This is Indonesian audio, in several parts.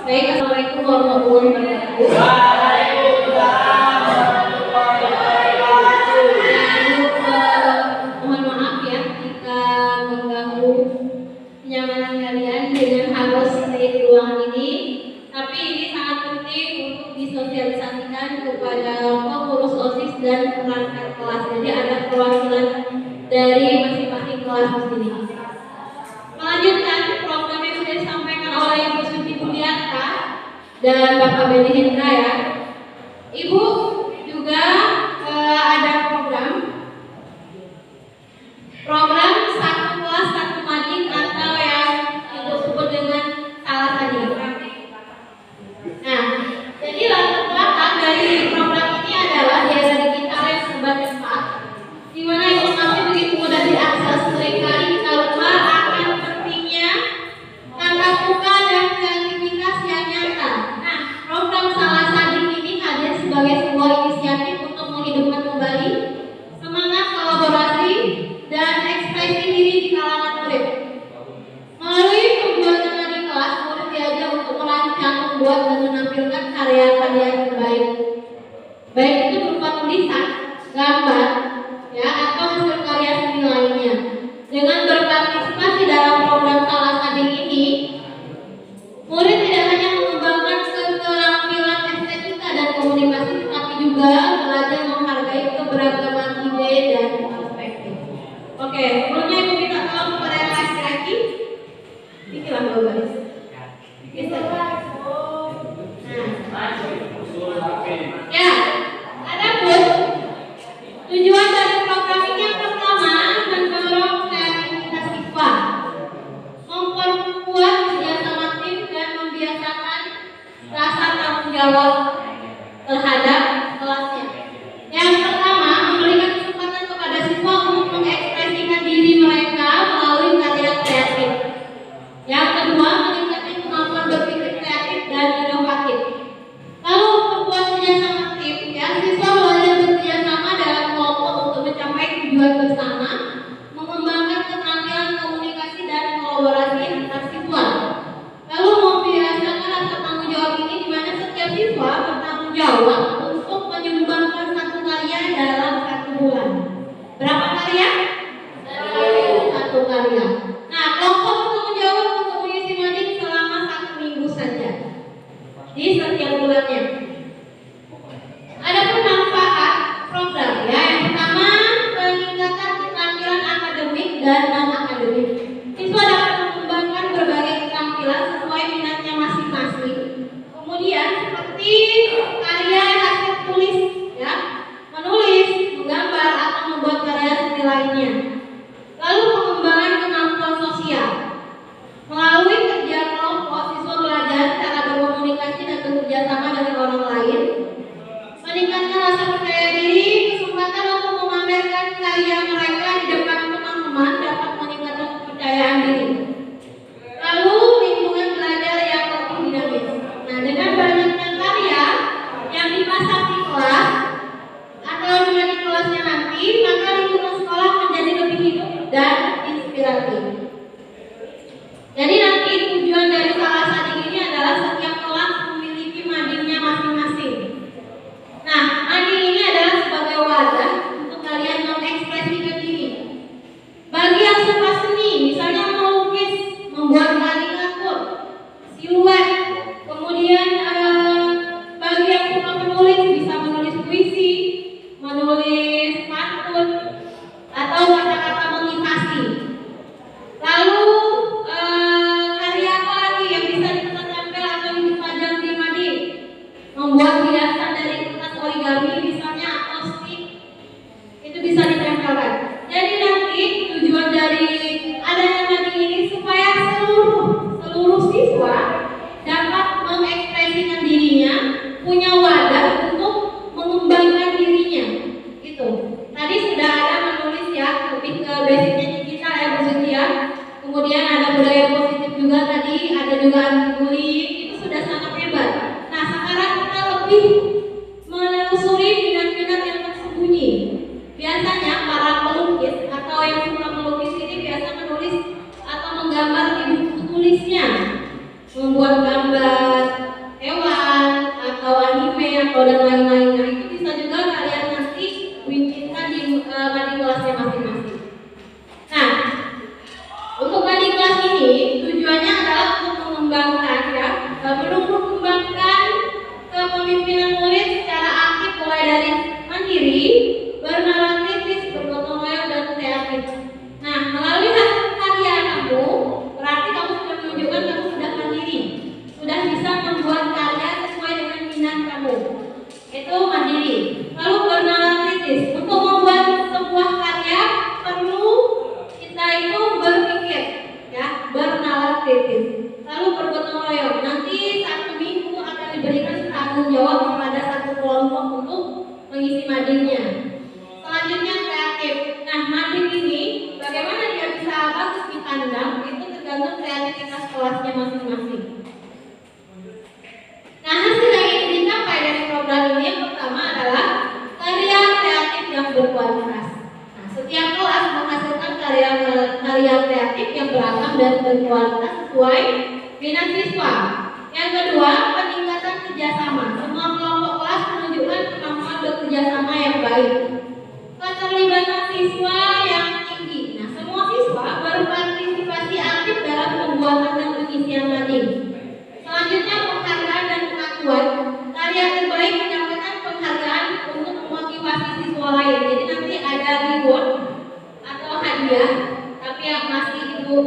Baik, Assalamualaikum warahmatullahi wabarakatuh. Mohon maaf ya jika mengganggu kenyamanan kalian dengan harus stay di ruangan ini. Tapi ini sangat penting untuk disosialisasikan kepada pengurus OSIS dan perangkat kelas. Jadi ada perwakilan dari masing-masing kelas di sini. Melanjutkan program yang sudah disampaikan oleh Ibu Suci Budiarta dan Bapak Beni Hendra ya. Ibu juga ada program satu kelas satu mading atau yang Ibu sebut dengan salah tadi. Nah, jadi latar belakang dari program ini adalah daya digital yang serba cepat, di mana informasi begitu mudah diakses. Seringkali kita lupa akan pentingnya tatap muka dan kreativitas yang nyata. Nah, program Salah Sading ini hadir sebagai sebuah inisiatif untuk menghidupkan kembali semangat kolaborasi dan ekspresi diri di kalangan murid. Melalui pembuatan di kelas, murid diajak untuk merancang, membuat dan menampilkan karya-karya yang terbaik, baik itu berupa tulisan, gambar, ya atau hasil karya seni lainnya. Dengan berpartisipasi dalam program Salah Sading ini, murid tidak hanya mengembangkan keterampilan estetika dan komunikasi, tetapi juga belajar menghargai keberagaman ide dan perspektif. Oke, sebelumnya Ibu minta tolong kepada yang laki-laki, bikinlah dua garis. Ya, adapun tujuan dari program ini yang pertama mendorong kreativitas siswa, memperkuat kerjasama tim dan membiasakan rasa tanggung jawab terhadap kelasnya. Yang pertama, memberikan kesempatan kepada siswa untuk mengekspresikan diri mereka melalui karya kreatif. Yang kedua, meningkatkan kemampuan berpikir kreatif dan inovatif. Lalu membuat kerjasama tim, ya siswa belajar bekerjasama dalam kelompok untuk mencapai tujuan bersama, mengembangkan keterampilan komunikasi dan kolaborasi antar siswa. Lalu membiasakan rasa tanggung jawab ini, di mana setiap siswa bertanggung jawab untuk menyumbangkan satu karya dalam satu bulan. Berapa karya? Satu karya. Nah, kelompok bertanggung jawab untuk mengisi mading selama 1 minggu saja di setiap bulannya. Adapun manfaat program, ya yang pertama peningkatan keterampilan akademik dan non akademik. Siswa dapat mengembangkan berbagai keterampilan sesuai minatnya masing-masing. Kemudian seperti karya hasil tulis, ya, menulis, menggambar atau membuat karya seni lainnya. Lalu pengembangan kemampuan sosial. Melalui kerja kelompok, siswa belajar cara berkomunikasi dan bekerja sama dengan orang lain, meningkatkan rasa percaya diri, kesempatan untuk memamerkan karya mereka di depan teman-teman dapat meningkatkan kepercayaan diri. Lalu lingkungan belajar yang lebih dinamis. Nah, dengan banyaknya karya yang dipasang di kelas, puisi, menulis pantun, atau kata-kata motivasi. Lalu karya apa lagi yang bisa kita tempel atau dipajang di mading? Membuat hiasan dari kertas origami misalnya atau stick, itu bisa ditempelkan. Jadi nanti tujuan dari adanya mading ini supaya seluruh siswa dapat mengekspresikan dirinya, punya wadah untuk mengembangkan dirinya. Gitu. Tadi sudah ada menulis ya, lebih ke basicnya kita ya Bu Zintia. Kemudian ada budaya positif juga tadi, ada juga anti-bullying, itu sudah sangat hebat. Nah sekarang kita lebih menelusuri minat-minat yang tersembunyi. Biasanya para pelukis atau yang suka melukis ini biasa menulis atau menggambar di buku tulisnya, membuat gambar hewan atau anime atau dan lain-lain. Nah itu bisa juga kalian nanti bikinkan di mading kelasnya masing-masing. Nah untuk mading kelas ini tujuannya adalah untuk mengembangkan ya, belum mengembangkan kepemimpinan murid secara aktif mulai dari mandiri, bernalar kritis, bergotong royong dan kreatif. Nah melalui hasil karya kamu, berarti kamu sudah menunjukkan kamu sudah mandiri, sudah bisa membuat karya sesuai dengan minat kamu. Itu mandiri. Lalu bernalar kritis. Untuk membuat sebuah karya perlu kita itu berpikir, ya, bernalar kritis. Lalu bergotong royong. Nanti satu minggu akan diberikan tanggung jawab kepada satu kelompok untuk mengisi madingnya. Selanjutnya kreatif. Nah, mading ini bagaimana dia bisa bagus dipandang itu tergantung kreativitas kelasnya masing-masing. Nah, hasil yang ingin dicapai dari program ini yang pertama adalah karya kreatif yang berkualitas. Nah, setiap kelas menghasilkan karya kreatif yang beragam dan berkualitas sesuai minat siswa. Yang kedua, peningkatan kerjasama. Semua kelompok kelas menunjukkan kemampuan bekerjasama yang baik. Keterlibatan siswa yang tinggi. Nah, semua siswa berpartisipasi aktif dalam pembuatan dan pengisian mading. Selanjutnya penghargaan dan pengakuan. Karya terbaik mendapatkan penghargaan untuk memotivasi siswa lain. Jadi nanti ada reward atau hadiah, tapi yang masih Ibu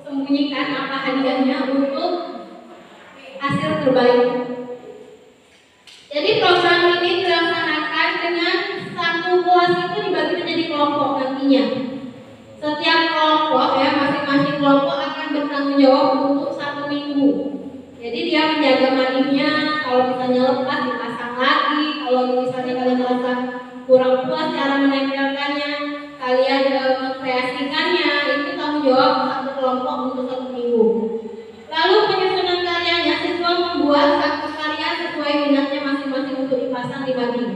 sembunyikan apa hadiahnya untuk hasil terbaik. Jadi program ini dilaksanakan dengan satu kelas itu dibagi menjadi kelompok nantinya. Setiap kelompok ya, masing-masing kelompok akan bertanggung jawab untuk 1 minggu. Jadi dia menjaga madingnya, kalau misalnya lepas dipasang lagi, kalau misalnya kalian merasa kurang puas cara menempelkannya, kalian mengkreasikannya, itu tanggung jawab satu kelompok untuk 1 minggu. Lalu penyusunan karyanya, siswa membuat satu karya sesuai minatnya masing-masing untuk dipasang di mading.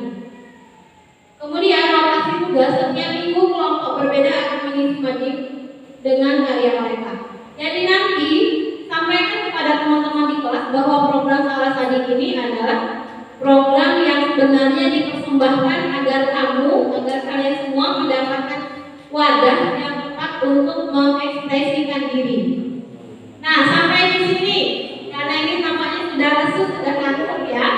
Kemudian rotasi tugas, setiap minggu kelompok berbeda akan mengisi mading dengan karya mereka. Jadi nanti sampaikan kepada teman-teman di kelas bahwa program Salah Sadik ini adalah program yang sebenarnya dipersembahkan agar kalian semua mendapatkan wadah yang tepat untuk mengekspresikan diri. Nah, sampai di sini karena ini tampaknya sudah lesu, sudah ngantuk ya.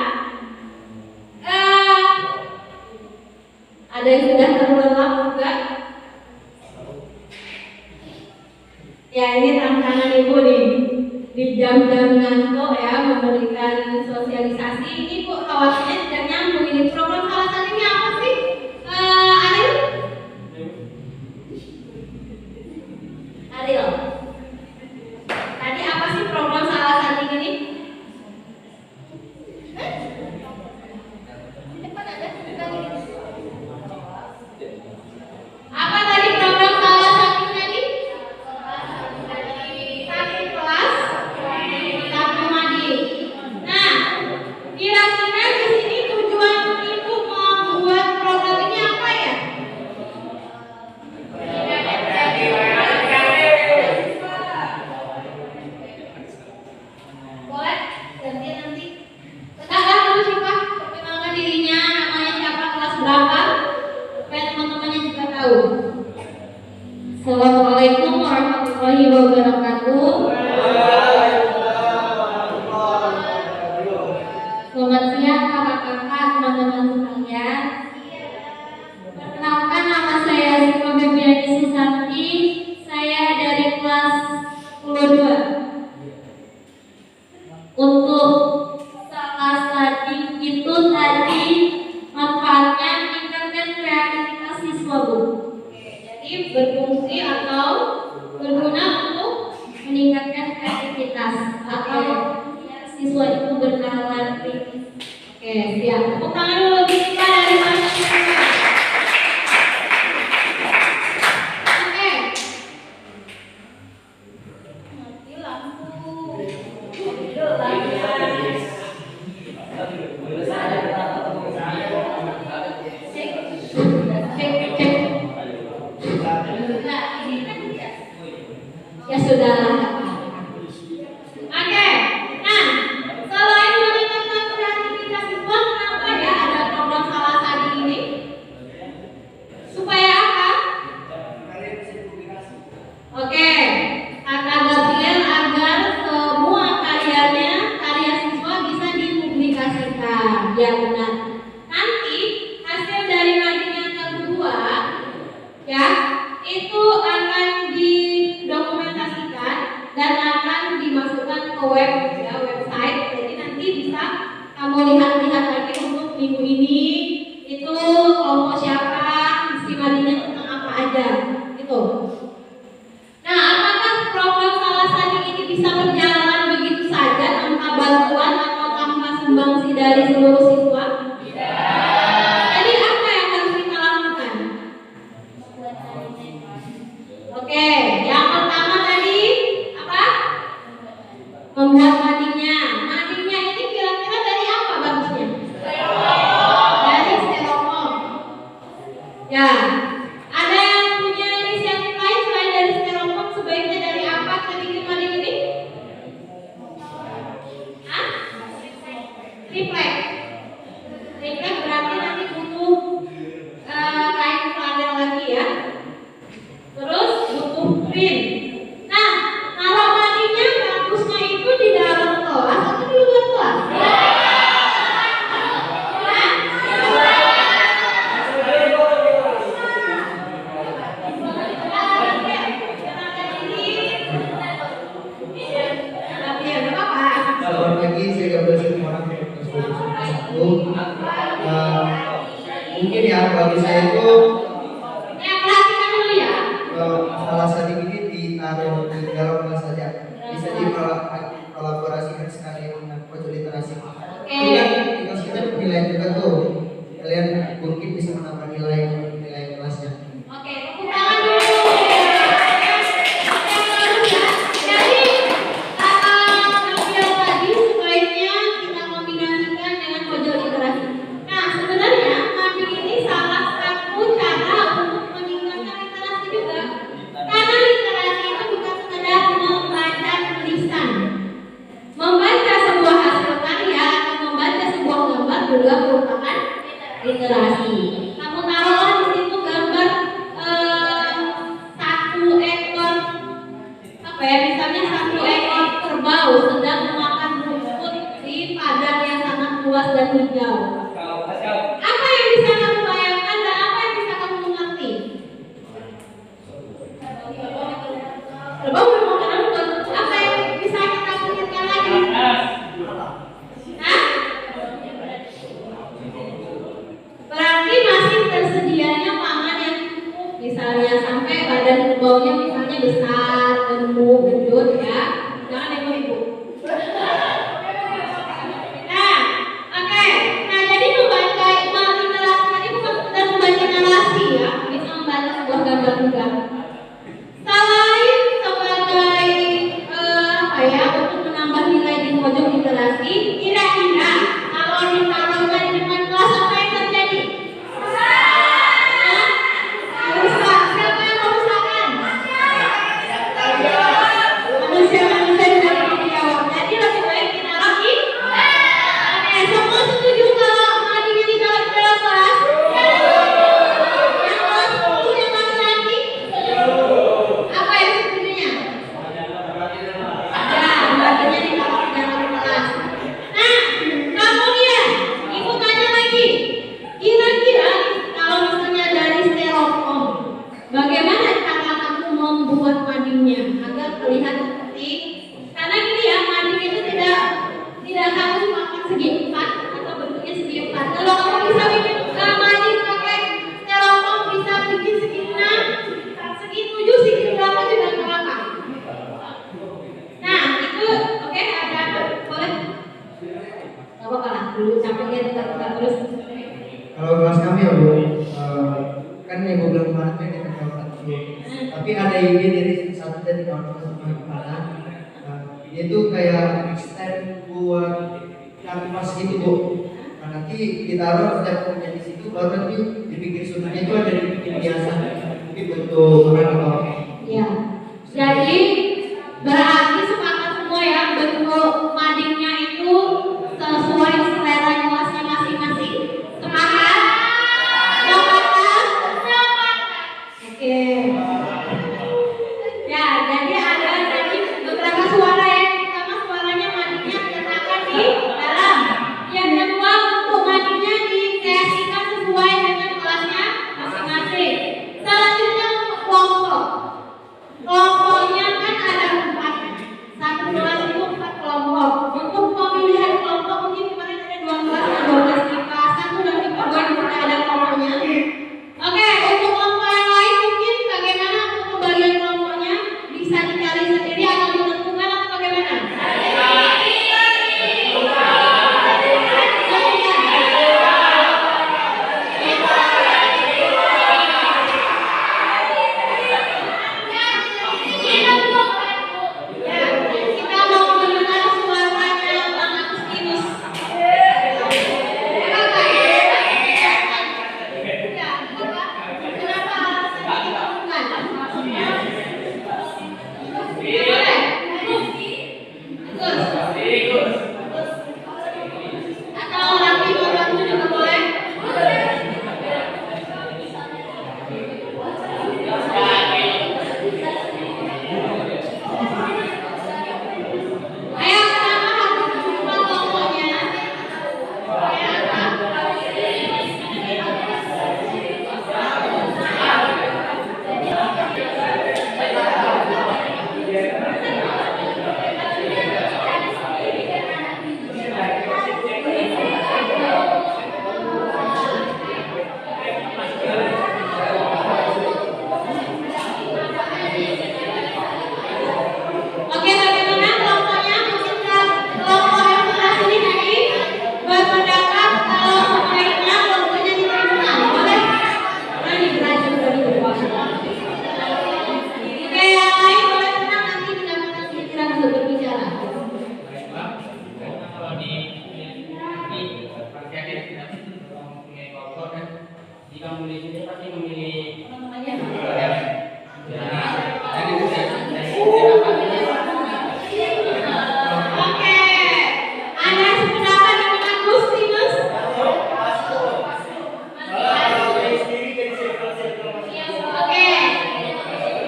Ada yang sudah terlelap juga. Ya, ini tantangan Ibu nih. Di jam-jam ngantuk ya, memberikan sosialisasi. Ini Bu khawatirnya tidak nyambung. Ini program Salah Sadik ini apa sih? Ariel. Tadi apa sih program Salah Sadik ini? Di depan ada. Apa tadi program Salah Sadik tadi? Satu kelas, satu mading. Nah, kira-kira di sini tujuan Ibu membuat program ini apa ya? Boleh? Ganti nanti. Kenalan dulu siapa? Perkenalkan dirinya, namanya siapa, kelas berapa? Supaya teman-temannya juga tahu. Assalamualaikum warahmatullahi wabarakatuh. Selamat siang kakak-kakak, teman-teman sekalian. berfungsi atau berguna untuk meningkatkan kreativitas atau siswa itu bernalar kritis. Oke, siap. Tepuk tangan dulu kita dari mahasiswa. Oke. Mati lampu. Ya sudah. Oke. Nah, selain meningkatkan kreativitas siswa, kenapa ya ada program Salah Sadi ini? Supaya apa? Oke. Kata Gabriel agar semua karyanya, karya siswa bisa dipublikasikan. Ya benar. Nanti hasil dari kajian yang kedua, ya, itu akan didokumentasikan dan akan dimasukkan ke web, ya, website. Jadi nanti bisa kamu lihat-lihat lagi untuk minggu ini itu kelompok siapa, isi materinya tentang apa aja, gitu. Nah, apakah program Salah Sadi ini bisa berjalan begitu saja tanpa bantuan atau tanpa sumbangsi dari seluruh siswa? Jadi apa yang harus kita lakukan? Oke, yang pertama tadi apa? Membuat madingnya. Madingnya ini kira-kira dari apa bagusnya? Dari styrofoam. Ya, ada yang punya inisiatif lain selain dari styrofoam? Sebaiknya dari apa kita bikin mading ini? Hah? Triplek. Triplek berarti nanti butuh kain flanel lagi ya. Terus butuh print. Nah, kalau madingnya bagusnya itu di dalam kelas atau di luar kelas? Selamat pagi, saya Gabriel Situmorang dari Fakultas Hukum. Mungkin ya bagi saya itu Perhatikan dulu ya. Salah Sadi ini ditaruh di dalam kelas saja, bisa dikolaborasikan sekali dengan pojok literasi. Tugas kita penilaian juga tuh, kalian mungkin bisa menambah nilai kelasnya. Oke, tepuk tangan dulu. Jadi tampil tadi sebaiknya kita kombinasikan dengan pojok literasi. Nah, sebenarnya mading ini salah satu cara untuk meningkatkan literasi juga. Karena literasi itu bukan sekedar membaca tulisan. Membaca sebuah hasil karya atau membaca sebuah gambar juga merupakan literasi. Kamu taruhlah di situ gambar satu ekor apa ya, misalnya satu ekor kerbau sedang memakan rumput di padang yang sangat luas dan hijau. Apa yang bisa kamu bayangkan dan apa yang bisa kamu mengerti? Kerbau memakan rumput. Apa yang bisa kita pikirkan lagi? Hah? Berarti Kalau kelas kami ya Bu, kan ibu bilang kemarin kan kita kawan satu, tapi ada ide dari satu dari kawan sama gimana, dia tuh kayak extend buat kanvas gitu Bu. Nah, nanti ditaruh setiap punya di situ, baru nanti dipikir sunahnya itu ada dibikin biasa, mungkin untuk orang atau Ya. Jadi berarti sepakat semua ya, bentuk madingnya itu sesuai selera kelasnya masing-masing. Sepakat? Sepakat? Oke. Ya, jadi ada tadi beberapa suara yang pertama suaranya madingnya diletakkan di dalam. Yang kedua bentuk madingnya dikreasikan sesuai dengan kelasnya masing-masing. Selanjutnya untuk kelompok. Kelompoknya kan ada 4. Satu kelas itu 4 kelompok. Untuk pemilihan kelompok mungkin kemarin ada 2 kelas dan 12 IPA 1 dan IPA 2 yang sudah ada kelompoknya. Oke, untuk kelompok yang lain mungkin bagaimana untuk pembagian kelompoknya? Bisa dicari sendiri atau ditentukan atau bagaimana? Kita mau mendengar suaranya Bang Agustinus. Kenapa alasan ditentukan? Atau lagi membantu juga boleh? Ayo kenapa harus berubah kelompoknya? Oke, bagaimana kelompoknya? Mungkin kelompok yang sebelah sini tadi berpendapat kalau sebaiknya kelompoknya diterima. Boleh? Nanti belajar dari bawah. Oke, yang lain boleh tenang, nanti mendapatkan giliran untuk berbicara. Kalau di percaya tidak mempunyai kelompok kan, jika memilih sendiri pasti memilih Oke, ada sependapat dengan Agustinus? Oke,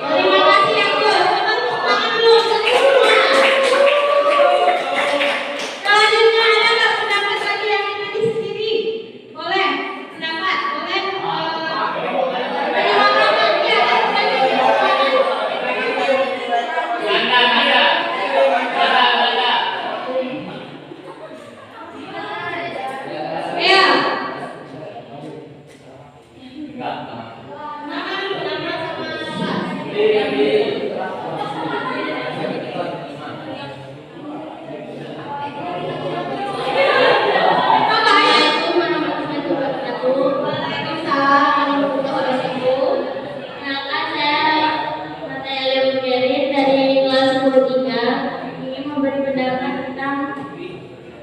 terima kasih ya Gus. Tepuk tangan dulu untuk semua. Selanjutnya ada nggak pendapat lagi yang dimiliki sendiri? Boleh, pendapat, boleh. Ya. Nama dulu, nama sama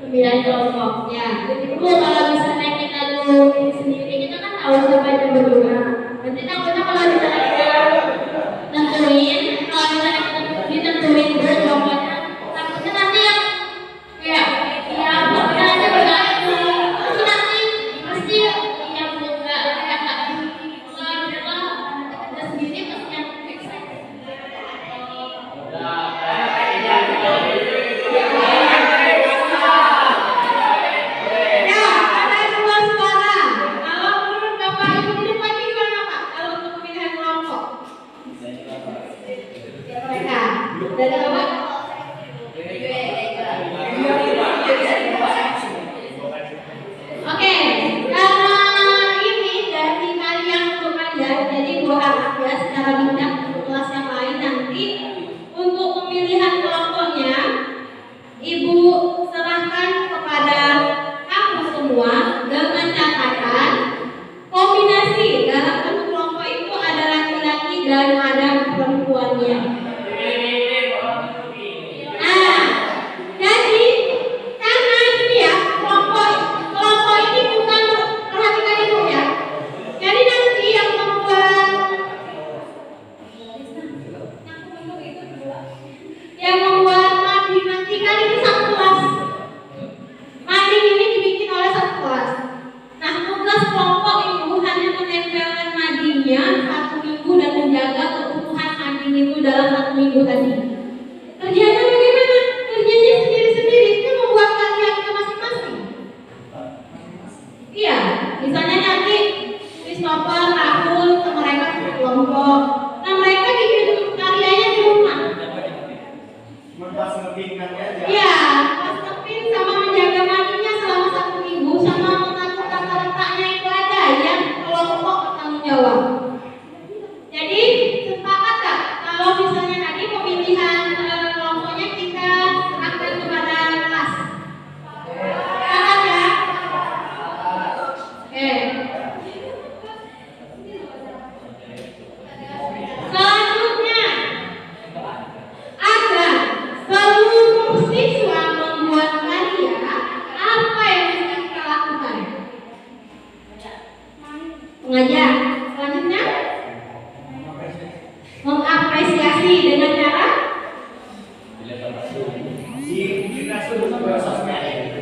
pemilihan kelompok. Ya, itu kalau misalnya kita dulu sendiri kita kan tahu siapa yang berdua. Nanti takutnya kalau misalnya kita tentuin, kalau misalnya kita ditentuin dulu kelompoknya, takutnya nanti yang kayak ya pokoknya aja bergantung. Terus nanti pasti yang enggak kayak kita sendiri pasti yang excited. Ya, ada 2 suara. Kalau menurut Bapak Ibu di depan ini menempelkan madingnya 1 minggu dan menjaga keutuhan mading itu dalam 1 minggu tadi. Kerjanya bagaimana? Kerjanya sendiri-sendiri, itu membuat karya kita masing-masing. Iya, misalnya nanti Christopher, Rahul, mereka kelompok. Nah mereka bikin karyanya di rumah. Pas ngebingkannya aja. Iya, pas ngepin sama menjaga madingnya selama 1 minggu, sama mengatur tata letaknya itu aja yang kelompok tanggung jawab. Jadi sepakat gak kalau misalnya tadi pemilihan kelompoknya kita serahkan kepada kelas? Sepakat ya? Oke. Selanjutnya, agar seluruh siswa membuat karya, apa yang bisa kita lakukan? Mengajar. Selanjutnya, mengapresiasi dengan cara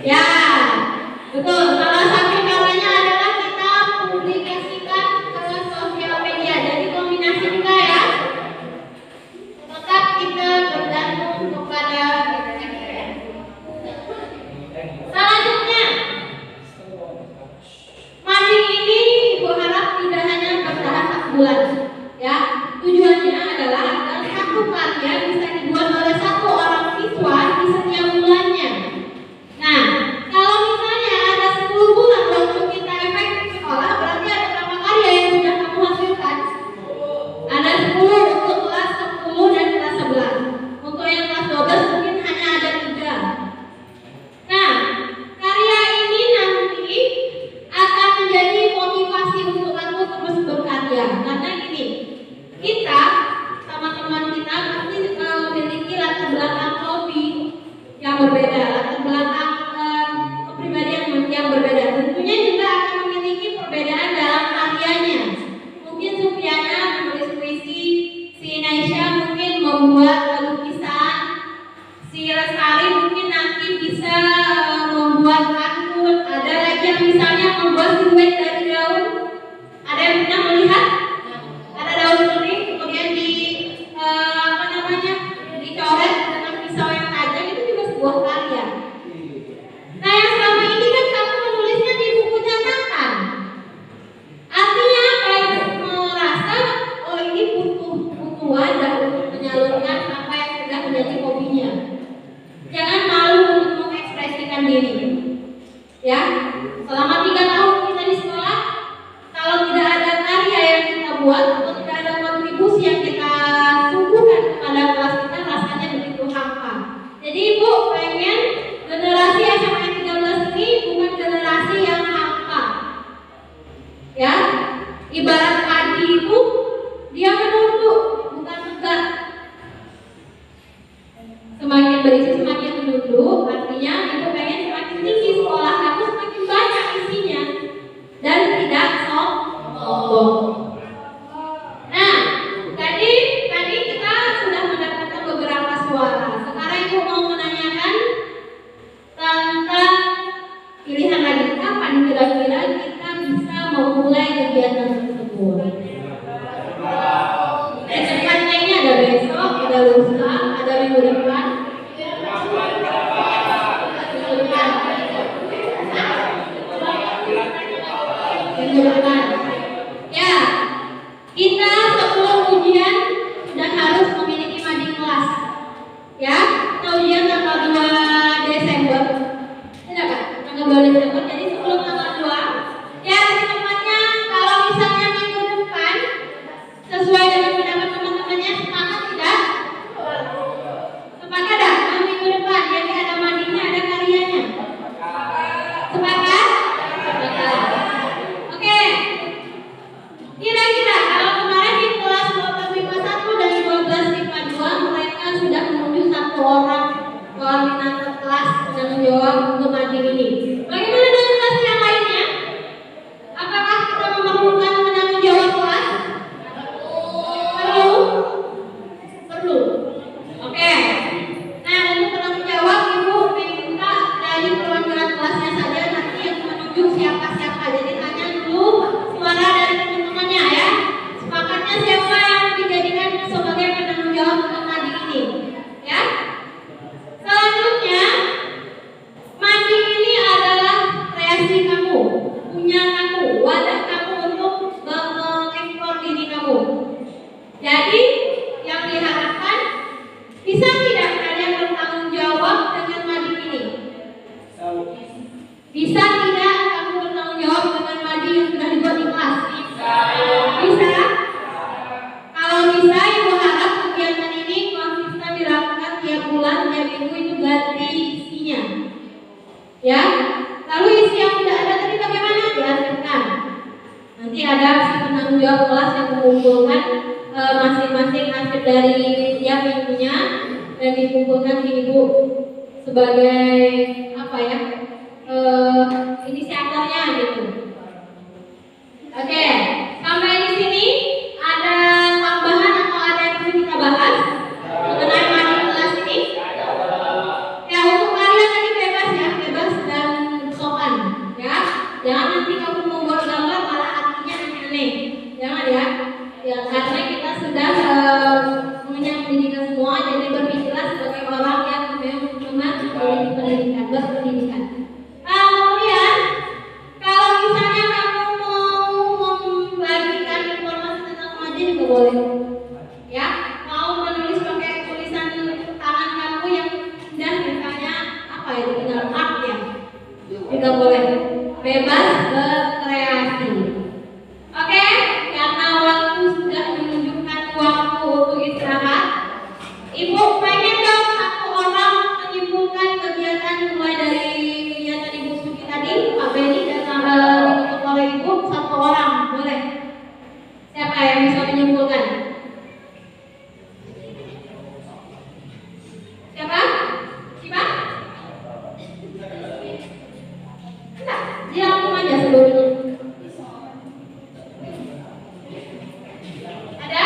ya, betul. Salah satu caranya adalah kita publikasikan ke sosial media. Jadi kombinasi juga ya. Tetap kita bergantung kepada media. Selanjutnya, mading ini Ibu harap tidak hanya bertahan 1 bulan, ya. Tujuannya adalah agar satu karya bisa dibuat oleh 1 orang siswa di setiap bulannya. Nah, kalau misalnya ada 10 bulan waktu kita efektif sekolah, berarti ada berapa karya yang sudah kamu hasilkan? Ada 10 untuk kelas 10 dan kelas 11. Untuk yang kelas 12 mungkin hanya ada 3. Nah, karya ini nanti akan menjadi motivasi untuk aku terus berkarya. Karena gini, kita sama teman kita pasti memiliki latar belakang hobi yang berbeda, latar belakang kepribadian yang berbeda. Tentunya juga akan memiliki perbedaan dalam karyanya. Mungkin Sufiana menulis puisi, si Naisha mungkin membuat lukisan, si Lestari mungkin nanti bisa membuat kartun, ada lagi yang misalnya membuat siluet dari daun. Ada yang pernah melihat? Ada daun kering kemudian dicoret dengan pisau yang tajam, itu juga sebuah karya. Nah yang selama ini kan kamu menulisnya di buku catatan. Artinya apa? Merasa oh ini butuh wadah untuk menyalurkan apa yang sudah menjadi hobinya. Jangan malu untuk mengekspresikan diri. Ya, selama 3 tahun kita di sekolah, kalau tidak ada karya yang kita buat atau tidak ada kontribusi yang kita suguhkan kepada kelas kita, rasanya begitu hampa. Jadi Ibu pengen generasi SMA 13 ini bukan generasi yang hampa. Ya, ibarat padi itu dia menunduk, bukan tegak. Semakin berisi semakin menunduk, artinya Ibu pengen semakin tinggi sekolah kamu, semakin banyak isinya dan tidak sombong. Nah, tadi kita sudah mendapatkan beberapa suara. Sekarang Ibu mau menanyakan tentang pilihan lagi, kapan kira-kira kita bisa memulai kegiatan tersebut. Secepatnya ini ada besok, ada lusa, ada minggu depan. Minggu depan. Ya, kita sebelum ujian sudah harus memiliki mading kelas. Ya, kita ujian tanggal 2 Desember. Tidak Kak? Tanggal 2 Desember. Jadi sebelum tanggal 2, ya secepatnya kalau misalnya minggu depan sesuai dengan pendapat teman-temannya, sepakat tidak? Nanti ada si penanggung jawab kelas yang mengumpulkan masing-masing hasil dari tiap minggunya dan dikumpulkan di ibu sebagai apa ya, inisiatornya gitu. Oke, sampai di sini ada tambahan atau ada yang perlu kita bahas mengenai materi kelas ini? Ya, untuk kalian tadi bebas ya, bebas dan sopan ya. Jangan nanti kamu membuat gambar malah artinya aneh-aneh. Jangan ya. Ya, karena kita sudah mengenyam pendidikan semua, jadi berpikirlah sebagai orang yang memang pendidikan, berpendidikan. Kemudian kalau misalnya kamu mau membagikan informasi tentang mengaji juga boleh. Ya, mau menulis pakai tulisan tangan kamu yang indah, misalnya apa ya, dikenal art ya, juga boleh. Bebas berkreasi. Oke, karena waktu sudah menunjukkan waktu untuk istirahat. Ibu pengen dong satu orang menyimpulkan kegiatan mulai dari kegiatan Ibu Suki tadi, Pak Beni dan ditutup oleh Ibu, satu orang boleh. Siapa yang bisa menyimpulkan? Siapa? Siapa? Enggak, dia langsung aja sebelumnya. Ada?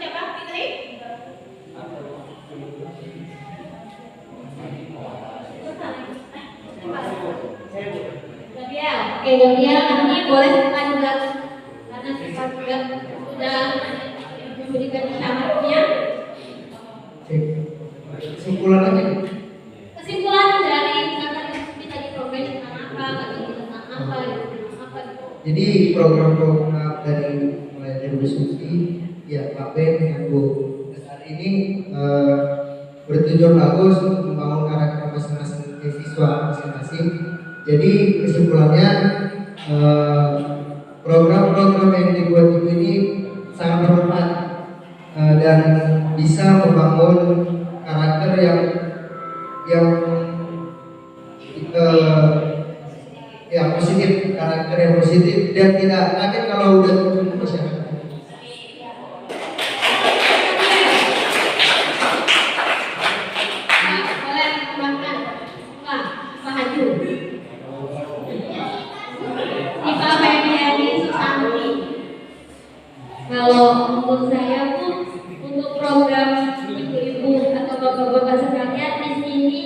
Siapa? Fitri? Gabriel. Oke, Gabriel nanti boleh kita juga karena kita juga sudah memberikan syaratnya. Kesimpulan aja. Kesimpulan dari kata kita tadi program tentang apa, tentang apa gitu. Jadi program-program dari mulai dari Bu Suki, ya Pak Ben dengan Bu Besar ini bertujuan bagus untuk membangun karakter masing-masing siswa masing-masing. Jadi kesimpulannya program-program yang dibuat Ibu ini sangat bermanfaat dan bisa membangun karakter yang positif, karakter yang positif dan tidak kaget kalau udah terjun ke masyarakat. Boleh ditambahkan Pak Haju. Ipa Febriani Susanti. Kalau menurut saya tuh untuk program ibu-ibu atau bapak-bapak sekalian di sini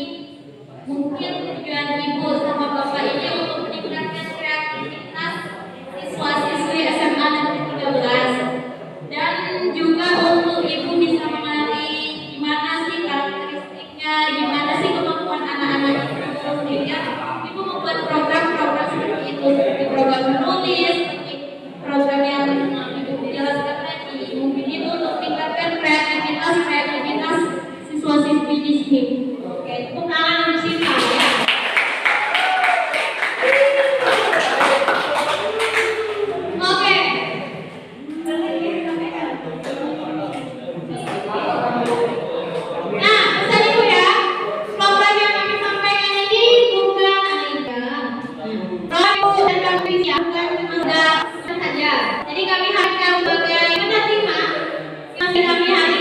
mungkin tujuan ibu sama bapak ini untuk meningkatkan kreativitas siswa-siswi SMA Negeri 13 dan juga untuk ibu bisa mengenali gimana sih karakteristiknya, gimana sih kemampuan anak-anak itu, sehingga ibu membuat program-program seperti itu, seperti program menulis, seperti program yang ibu jelaskan tadi. Mungkin itu untuk meningkatkan kreativitas siswa-siswi di sini. Oke, tepuk tangan untuk Sita ya. Oke. Nah, pesan ibu ya, program yang kami sampaikan ini bukan dan kami siapkan cuma saja. Jadi kami harapkan sebagai penerima, kami harapkan